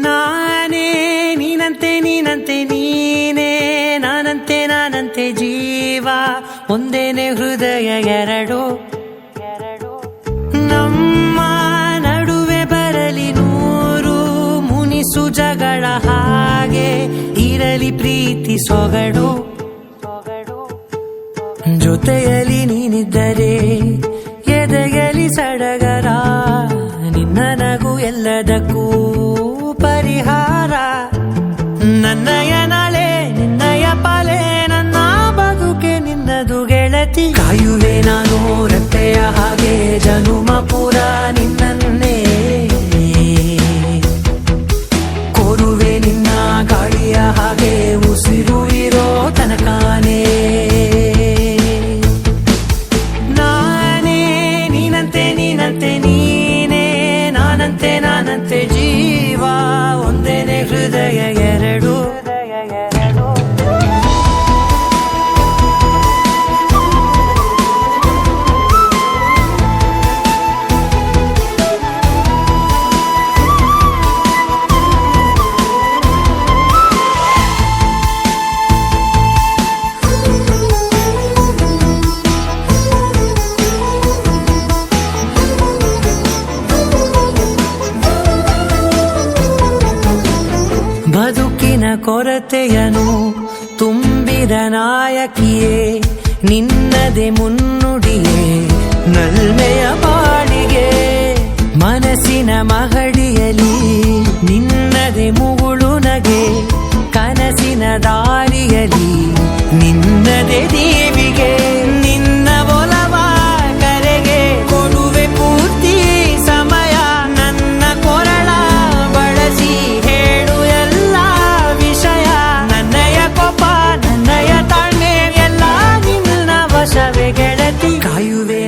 ನಾನೇ ನೀನಂತೆ ನೀನಂತೆ ನೀನೇ, ನಾನಂತೆ ನಾನಂತೆ ಜೀವ ಒಂದೇನೆ ಹೃದಯ ಎರಡು. ನಮ್ಮ ನಡುವೆ ಬರಲಿ ನೂರು ಮುನಿಸು ಜಗಳ, ಹಾಗೆ ಇರಲಿ ಪ್ರೀತಿ ಸೊಗಡು. ಜೊತೆಯಲ್ಲಿ ನೀನಿದ್ದರೆ ಎದೆಯಲಿ ಸಡಗರ, ನಿನ್ನ ನಗು ಎಲ್ಲದಕ್ಕೂ ಪರಿಹಾರ. ನನ್ನಯ ನಾಳೆ ನಿನ್ನಯ ಪಾಲೆ, ನನ್ನ ಬದುಕೆ ನಿನ್ನದು ಗೆಳತಿ. ಕಾಯುವೆ ನಾನು ರೆಪ್ಪೆಯ ಹಾಗೆ ಜನುಮ ಪುರ ನಿನ್ನನ್ನೇ, ಕೋರುವೆ ನಿನ್ನ ಗಾಳಿಯ ಹಾಗೆ ಉಸಿರು ಇರೋ ತನಕಾನೇ. ನಾನೇ ನೀನಂತೆ ನೀನಂತೆ ನೀನೇ, ನಾನಂತೆ ನಾನಂತೆ ಜೀವ ಒಂದೇನೆ ಹೃದಯ ಎರಡು. ಬದುಕಿನ ಕೊರತೆಯನು ತುಂಬಿದ ನಾಯಕಿಯೇ, ನಿನ್ನದೆ ಮುನ್ನುಡಿಯೇ ನಲ್ಮೆಯ ಬಾಳಿಗೆ. ಮನಸ್ಸಿನ ಮಹಡಿಯಲಿ ನಿನ್ನದೆ ಮುಗುಳು ನಗೆ, ಕನಸಿನ ದಾರಿಯಲಿ ನಿನ್ನದೆ ದೇವಿಗೆ. ನಿನ್ನ ಒಲವ ಕರೆಗೆ ಕೊಡುವೆ ಪೂರ್ತಿ ಸಮಯ, ನನ್ನ ಕೊರಳ ಬಳಸಿ ಹೇಳು ಎಲ್ಲ ವಿಷಯ. ನನ್ನಯ ಕೋಪ ನನ್ನಯ ತಾಳ್ಮೆ ಎಲ್ಲ ನಿನ್ನ ವಶವೇ ಗೆಳತಿ. ಕಾಯುವೆ